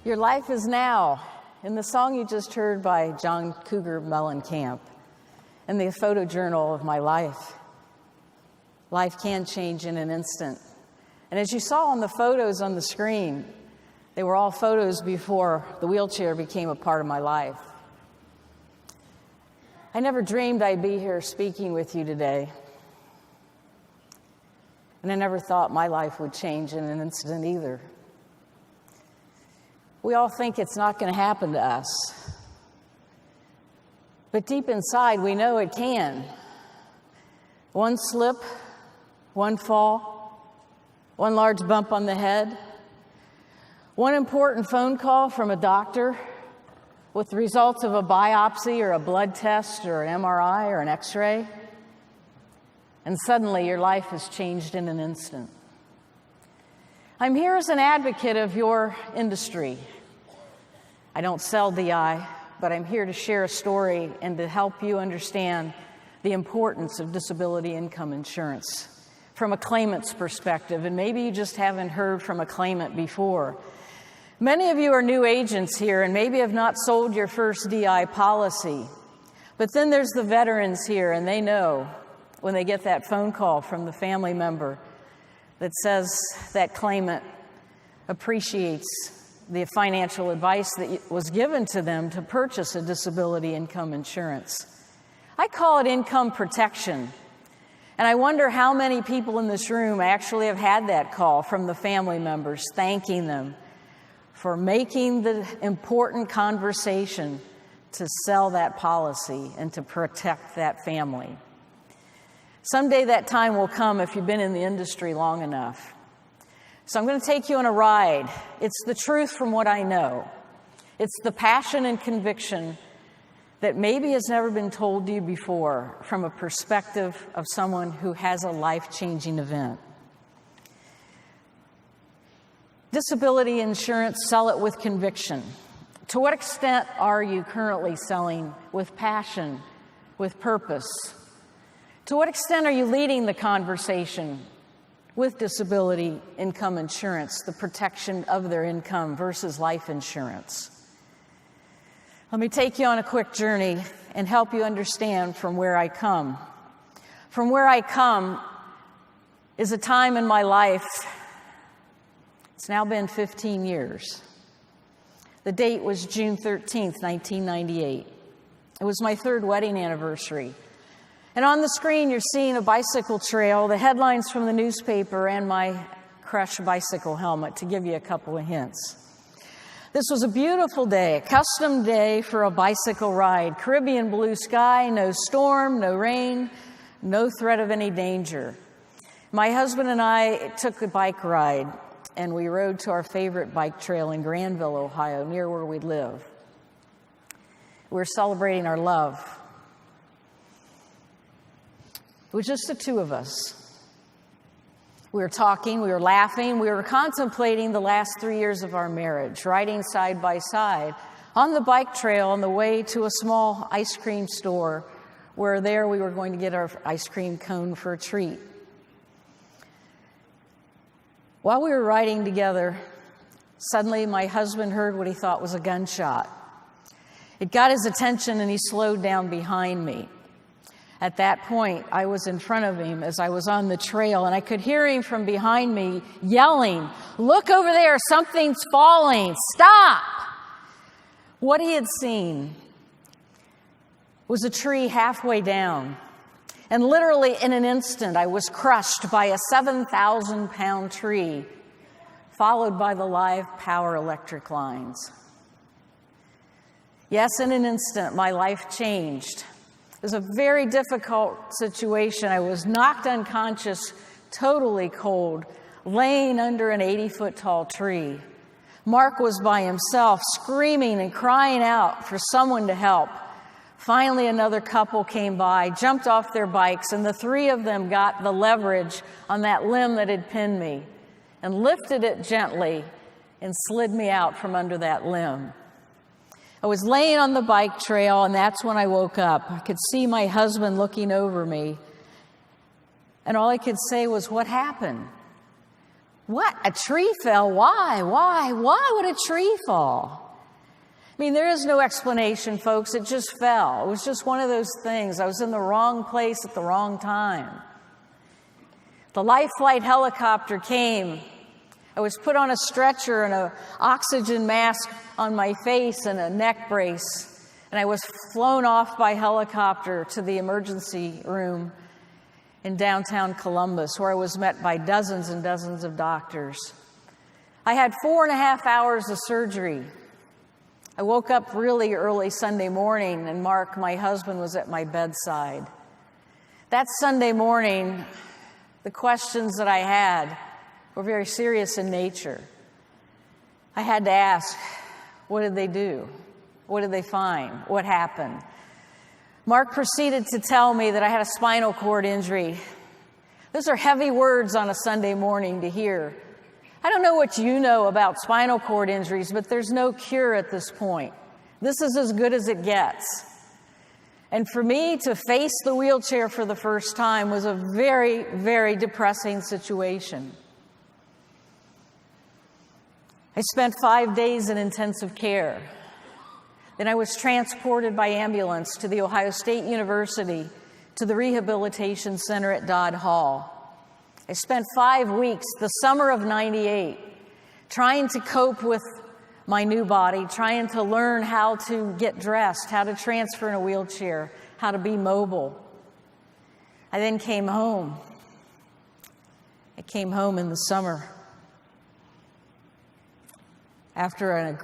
Your life is now. In the song you just heard by John Cougar Mellencamp, in the photojournal of my life. Life can change in an instant. And as you saw on the photos on the screen, they were all photos before the wheelchair became a part of my life. I never dreamed I'd be here speaking with you today. And I never thought my life would change in an instant either. We all think it's not going to happen to us. But deep inside, we know it can. One slip, one fall, one large bump on the head, one important phone call from a doctor with the results of a biopsy or a blood test or an MRI or an X-ray, and suddenly your life has changed in an instant. I'm here as an advocate of your industry. I don't sell DI, but I'm here to share a story and to help you understand the importance of disability income insurance from a claimant's perspective, and maybe you just haven't heard from a claimant before. Many of you are new agents here and maybe have not sold your first DI policy, but then there's the veterans here, and they know when they get that phone call from the family member that says that claimant appreciates the financial advice that was given to them to purchase a disability income insurance. I call it income protection. And I wonder how many people in this room actually have had that call from the family members thanking them for making the important conversation to sell that policy and to protect that family. Someday that time will come if you've been in the industry long enough. So I'm going to take you on a ride. It's the truth from what I know. It's the passion and conviction that maybe has never been told to you before from a perspective of someone who has a life-changing event. Disability insurance, sell it with conviction. To what extent are you currently selling with passion, with purpose? To what extent are you leading the conversation with disability income insurance, the protection of their income versus life insurance? Let me take you on a quick journey and help you understand from where I come. From where I come is a time in my life, it's now been 15 years. The date was June 13th, 1998. It was my third wedding anniversary. And on the screen, you're seeing a bicycle trail, the headlines from the newspaper, and my crushed bicycle helmet, to give you a couple of hints. This was a beautiful day, a custom day for a bicycle ride. Caribbean blue sky, no storm, no rain, no threat of any danger. My husband and I took a bike ride, and we rode to our favorite bike trail in Granville, Ohio, near where we live. We're celebrating our love. It was just the two of us. We were talking, we were laughing, we were contemplating the last 3 years of our marriage, riding side by side on the bike trail on the way to a small ice cream store where there we were going to get our ice cream cone for a treat. While we were riding together, suddenly my husband heard what he thought was a gunshot. It got his attention and he slowed down behind me. At that point, I was in front of him as I was on the trail, and I could hear him from behind me yelling, "Look over there, something's falling, stop!" What he had seen was a tree halfway down, and literally in an instant, I was crushed by a 7,000-pound tree, followed by the live power electric lines. Yes, in an instant, my life changed. It was a very difficult situation. I was knocked unconscious, totally cold, laying under an 80-foot-tall tree. Mark was by himself, screaming and crying out for someone to help. Finally, another couple came by, jumped off their bikes, and the three of them got the leverage on that limb that had pinned me and lifted it gently and slid me out from under that limb. I was laying on the bike trail, and that's when I woke up. I could see my husband looking over me, and all I could say was, "What happened?" What? A tree fell? Why? Why would a tree fall? I mean, there is no explanation, folks. It just fell. It was just one of those things. I was in the wrong place at the wrong time. The life flight helicopter came. I was put on a stretcher and an oxygen mask on my face and a neck brace. And I was flown off by helicopter to the emergency room in downtown Columbus, where I was met by dozens and dozens of doctors. I had 4.5 hours of surgery. I woke up really early Sunday morning, and Mark, my husband, was at my bedside. That Sunday morning, the questions that I had were very serious in nature. I had to ask, what did they do? What did they find? What happened? Mark proceeded to tell me that I had a spinal cord injury. Those are heavy words on a Sunday morning to hear. I don't know what you know about spinal cord injuries, but there's no cure at this point. This is as good as it gets. And for me to face the wheelchair for the first time was a very, very depressing situation. I spent 5 days in intensive care. Then I was transported by ambulance to the Ohio State University to the rehabilitation center at Dodd Hall. I spent 5 weeks, the summer of '98, trying to cope with my new body, trying to learn how to get dressed, how to transfer in a wheelchair, how to be mobile. I then came home. I came home in the summer after a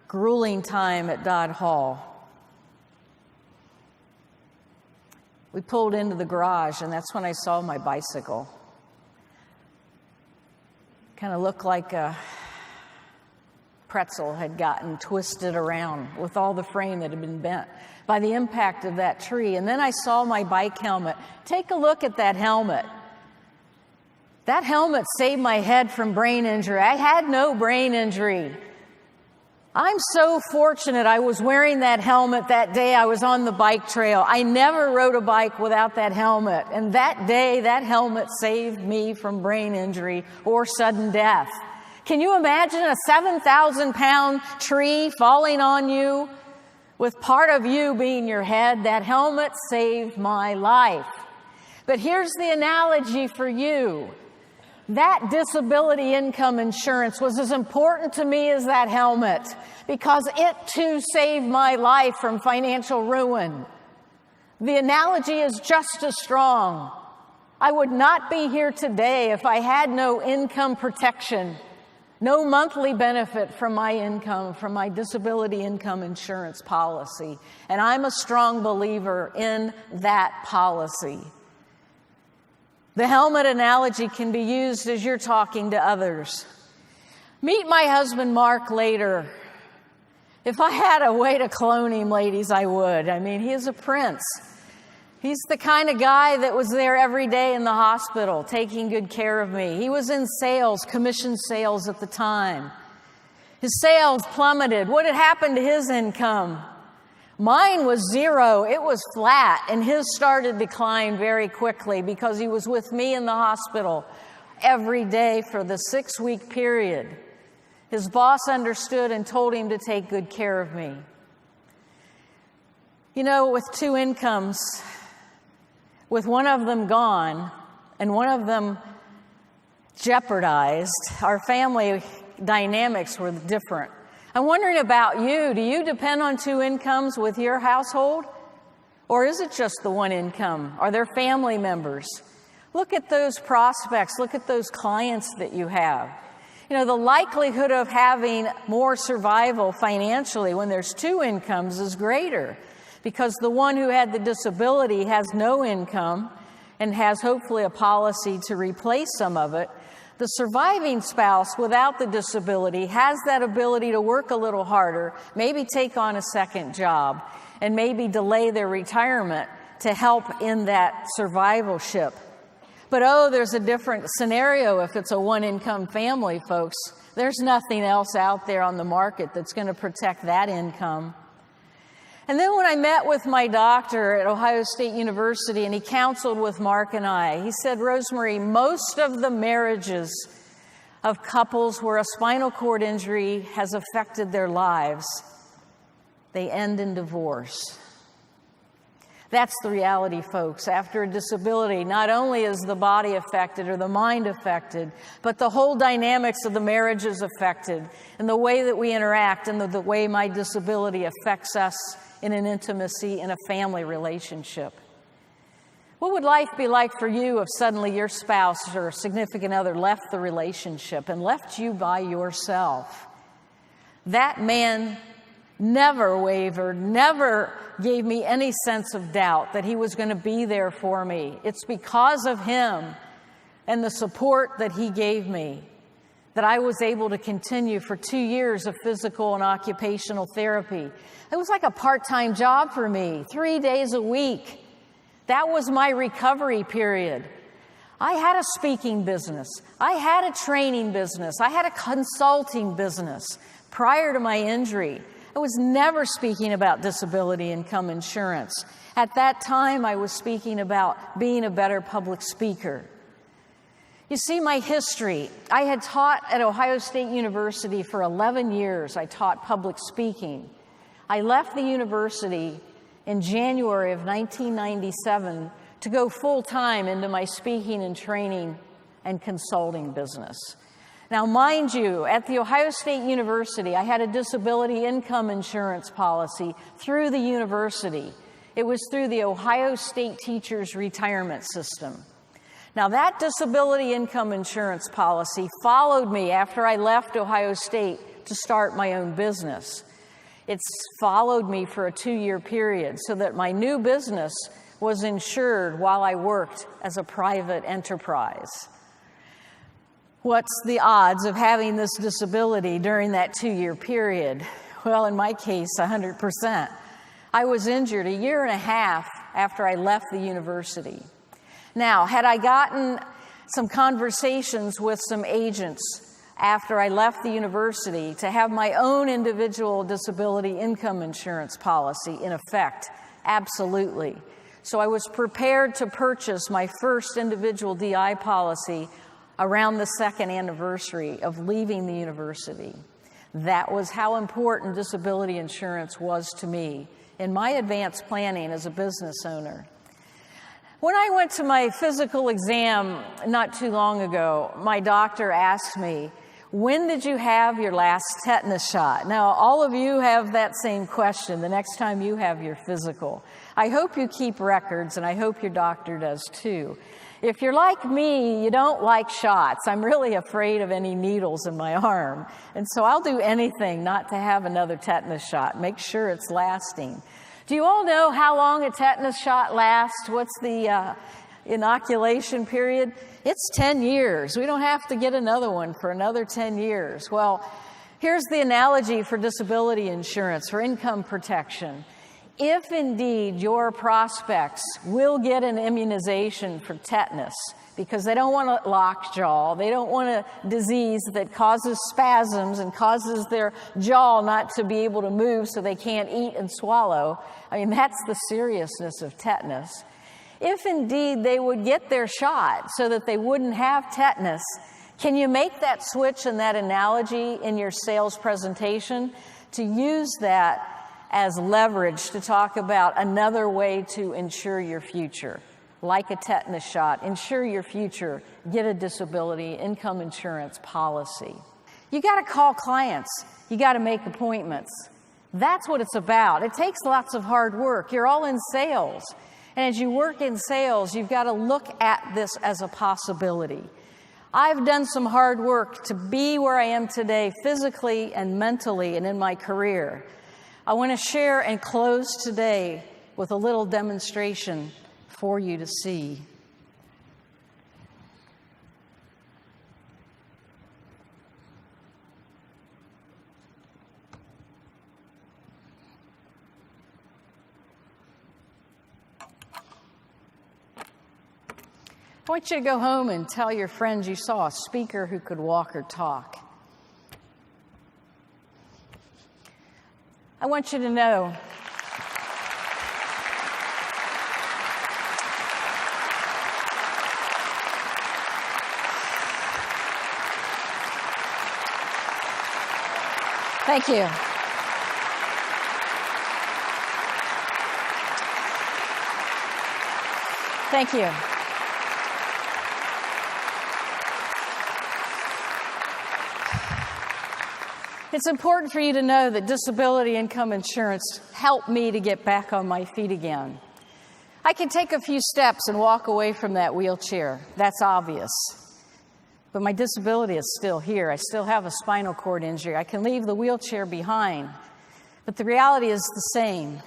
grueling time at Dodd Hall. We pulled into the garage, and that's when I saw my bicycle. Kind of looked like a pretzel had gotten twisted around with all the frame that had been bent by the impact of that tree. And then I saw my bike helmet. Take a look at that helmet. That helmet saved my head from brain injury. I had no brain injury. I'm so fortunate I was wearing that helmet that day I was on the bike trail. I never rode a bike without that helmet. And that day, that helmet saved me from brain injury or sudden death. Can you imagine a 7,000-pound tree falling on you with part of you being your head? That helmet saved my life. But here's the analogy for you. That disability income insurance was as important to me as that helmet because it too saved my life from financial ruin. The analogy is just as strong. I would not be here today if I had no income protection, no monthly benefit from my income, from my disability income insurance policy. And I'm a strong believer in that policy. The helmet analogy can be used as you're talking to others. Meet my husband, Mark, later. If I had a way to clone him, ladies, I would. I mean, he is a prince. He's the kind of guy that was there every day in the hospital, taking good care of me. He was in sales, commission sales at the time. His sales plummeted. What had happened to his income? Mine was zero. It was flat, and his started to decline very quickly because he was with me in the hospital every day for the 6-week period. His boss understood and told him to take good care of me. You know, with 2 incomes, with one of them gone and one of them jeopardized, our family dynamics were different. I'm wondering about you. Do you depend on 2 incomes with your household? Or is it just the 1 income? Are there family members? Look at those prospects. Look at those clients that you have. You know, the likelihood of having more survival financially when there's 2 incomes is greater because the one who had the disability has no income and has hopefully a policy to replace some of it. The surviving spouse without the disability has that ability to work a little harder, maybe take on a second job, and maybe delay their retirement to help in that survivalship. But there's a different scenario if it's a 1-income family, folks. There's nothing else out there on the market that's going to protect that income. And then when I met with my doctor at Ohio State University and he counseled with Mark and I, he said, Rosemarie, most of the marriages of couples where a spinal cord injury has affected their lives. They end in divorce. That's the reality, folks. After a disability, not only is the body affected or the mind affected, but the whole dynamics of the marriage is affected, and the way that we interact and the way my disability affects us in an intimacy in a family relationship. What would life be like for you if suddenly your spouse or significant other left the relationship and left you by yourself? That man never wavered, never gave me any sense of doubt that he was going to be there for me. It's because of him and the support that he gave me that I was able to continue for 2 years of physical and occupational therapy. It was like a part-time job for me, 3 days a week. That was my recovery period. I had a speaking business. I had a training business. I had a consulting business prior to my injury. I was never speaking about disability income insurance. At that time, I was speaking about being a better public speaker. You see, my history. I had taught at Ohio State University for 11 years. I taught public speaking. I left the university in January of 1997 to go full-time into my speaking and training and consulting business. Now, mind you, at the Ohio State University, I had a disability income insurance policy through the university. It was through the Ohio State Teachers Retirement System. Now, that disability income insurance policy followed me after I left Ohio State to start my own business. It's followed me for a 2-year period so that my new business was insured while I worked as a private enterprise. What's the odds of having this disability during that 2-year period? Well, in my case, 100%. I was injured 1.5 years after I left the university. Now, had I gotten some conversations with some agents after I left the university to have my own individual disability income insurance policy in effect? Absolutely. So I was prepared to purchase my first individual DI policy around the 2nd anniversary of leaving the university. That was how important disability insurance was to me in my advanced planning as a business owner. When I went to my physical exam not too long ago, my doctor asked me, "When did you have your last tetanus shot?" Now, all of you have that same question the next time you have your physical. I hope you keep records, and I hope your doctor does too. If you're like me, you don't like shots. I'm really afraid of any needles in my arm, and so I'll do anything not to have another tetanus shot. Make sure it's lasting. Do you all know how long a tetanus shot lasts? What's the inoculation period? It's 10 years. We don't have to get another one for another 10 years. Well, here's the analogy for disability insurance, for income protection. If indeed your prospects will get an immunization for tetanus, because they don't want a lockjaw, they don't want a disease that causes spasms and causes their jaw not to be able to move so they can't eat and swallow. I mean, that's the seriousness of tetanus. If indeed they would get their shot so that they wouldn't have tetanus, can you make that switch and that analogy in your sales presentation to use that as leverage to talk about another way to insure your future? Like a tetanus shot, insure your future, get a disability income insurance policy. You got to call clients. You got to make appointments. That's what it's about. It takes lots of hard work. You're all in sales. And as you work in sales, you've got to look at this as a possibility. I've done some hard work to be where I am today, physically and mentally and in my career. I want to share and close today with a little demonstration for you to see. I want you to go home and tell your friends you saw a speaker who could walk or talk. I want you to know Thank you. Thank you. It's important for you to know that disability income insurance helped me to get back on my feet again. I can take a few steps and walk away from that wheelchair. That's obvious. But my disability is still here. I still have a spinal cord injury. I can leave the wheelchair behind. But the reality is the same.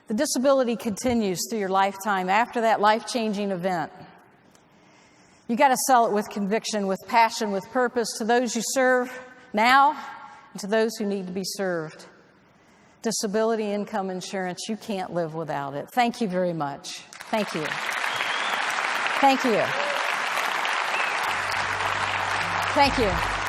The disability continues through your lifetime after that life-changing event. You got to sell it with conviction, with passion, with purpose to those you serve now and to those who need to be served. Disability income insurance, you can't live without it. Thank you very much. Thank you. Thank you. Thank you.